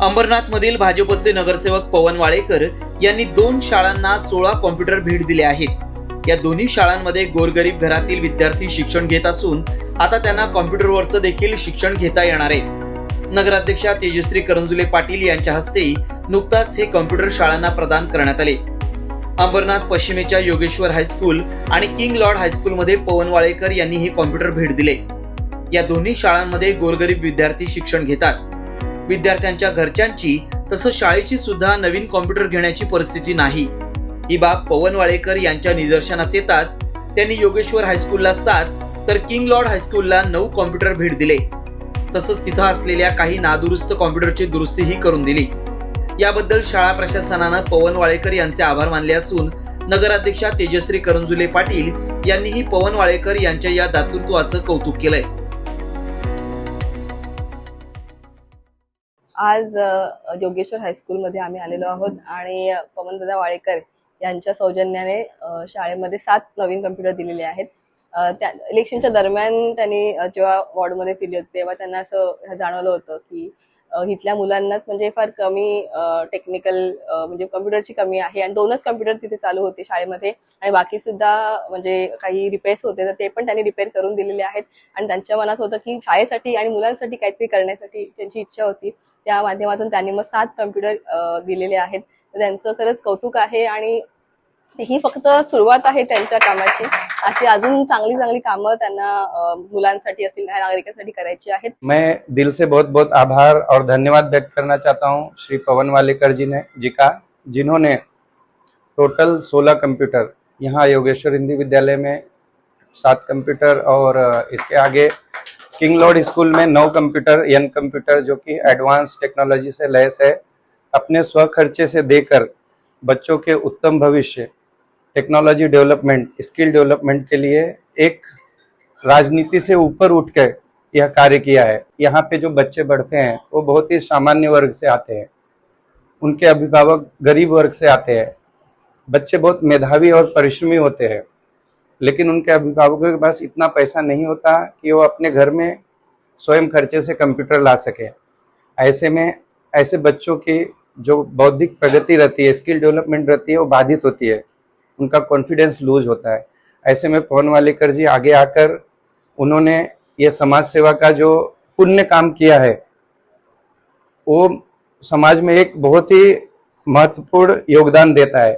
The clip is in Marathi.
अंबरनाथमधील भाजपचे नगरसेवक पवन वाळेकर यांनी 2 शाळांना 16 कॉम्प्युटर भेट दिले आहेत। या दोन्ही शाळांमध्ये गोरगरीब घरातील विद्यार्थी शिक्षण घेत असून आता त्यांना कॉम्प्युटरवरचं देखील शिक्षण घेता येणार आहे। नगराध्यक्षा तेजश्री करंजुले पाटील यांच्या हस्ते नुकताच हे कॉम्प्युटर शाळांना प्रदान करण्यात आले। अंबरनाथ पश्चिमेच्या योगेश्वर हायस्कूल आणि किंग लॉर्ड हायस्कूलमध्ये पवन वाळेकर यांनी हे कॉम्प्युटर भेट दिले। या दोन्ही शाळांमध्ये गोरगरीब विद्यार्थी शिक्षण घेतात। विद्यार्थ्यांच्या घरच्यांची तसंच शाळेची सुद्धा नवीन कॉम्प्युटर घेण्याची परिस्थिती नाही। ही बाब पवन वाळेकर यांच्या निदर्शनास येताच त्यांनी योगेश्वर हायस्कूलला 7 तर किंग लॉर्ड हायस्कूलला 9 कॉम्प्युटर भेट दिले। तसंच तिथं असलेल्या काही नादुरुस्त कॉम्प्युटरची दुरुस्तीही करून दिली। याबद्दल शाळा प्रशासनानं पवन वाळेकर यांचे आभार मानले असून नगराध्यक्षा तेजश्री करंजुले पाटील यांनीही पवन वाळेकर यांच्या या दातृत्वाचं कौतुक केलंय। आज योगेश्वर हायस्कूलमध्ये आम्ही आलेलो आहोत आणि पवनदादा वाळेकर यांच्या सौजन्याने शाळेमध्ये 7 नवीन कम्प्युटर दिलेले आहेत। त्या इलेक्शनच्या दरम्यान त्यांनी जेव्हा वॉर्डमध्ये फिरले होते तेव्हा त्यांना असं जाणवलं होतं की इथल्या मुलांनाच म्हणजे फार कमी टेक्निकल म्हणजे कम्प्युटरची कमी आहे आणि 2च कम्प्युटर तिथे चालू होते शाळेमध्ये आणि बाकी सुद्धा म्हणजे काही रिपेअर्स होते तर ते पण त्यांनी रिपेअर करून दिलेले आहेत आणि त्यांच्या मनात होतं की शाळेसाठी आणि मुलांसाठी काहीतरी करण्यासाठी त्यांची इच्छा होती। त्या माध्यमातून त्यांनी मग 7 कम्प्युटर दिलेले आहेत। तर त्यांचं खरंच कौतुक आहे आणि ही फक्त सुरुवात आहे त्यांच्या कामाची। अशी अजून चांगली चांगली कामं त्यांना मुलांसाठी असतील नागरिकांसाठी करायची आहेत। मैं दिल से बहुत बहुत आभार और धन्यवाद व्यक्त करना चाहता हूं श्री पवन वालेकर जी का जिन्होंने टोटल 16 कंप्यूटर यहाँ योगेश्वर हिंदी विद्यालय में 7 कंप्यूटर और इसके आगे किंग लॉर्ड स्कूल में 9 कंप्यूटर यंग कंप्यूटर जो कि एडवांस टेक्नोलॉजी से लैस है अपने स्वखर्चे से देकर बच्चों के उत्तम भविष्य टेक्नोलॉजी डेवलपमेंट स्किल डेवलपमेंट के लिए एक राजनीति से ऊपर उठकर यह कार्य किया है। यहाँ पे जो बच्चे बढ़ते हैं वो बहुत ही सामान्य वर्ग से आते हैं, उनके अभिभावक गरीब वर्ग से आते हैं। बच्चे बहुत मेधावी और परिश्रमी होते हैं लेकिन उनके अभिभावकों के पास इतना पैसा नहीं होता कि वो अपने घर में स्वयं खर्चे से कंप्यूटर ला सके। ऐसे में ऐसे बच्चों की जो बौद्धिक प्रगति रहती है, स्किल डेवलपमेंट रहती है, वो बाधित होती है, उनका कॉन्फिडेंस लूज होता है। ऐसे में पवन वालेकर जी आगे आकर उन्होंने ये समाज सेवा का जो पुण्य काम किया है वो समाज में एक बहुत ही महत्वपूर्ण योगदान देता है।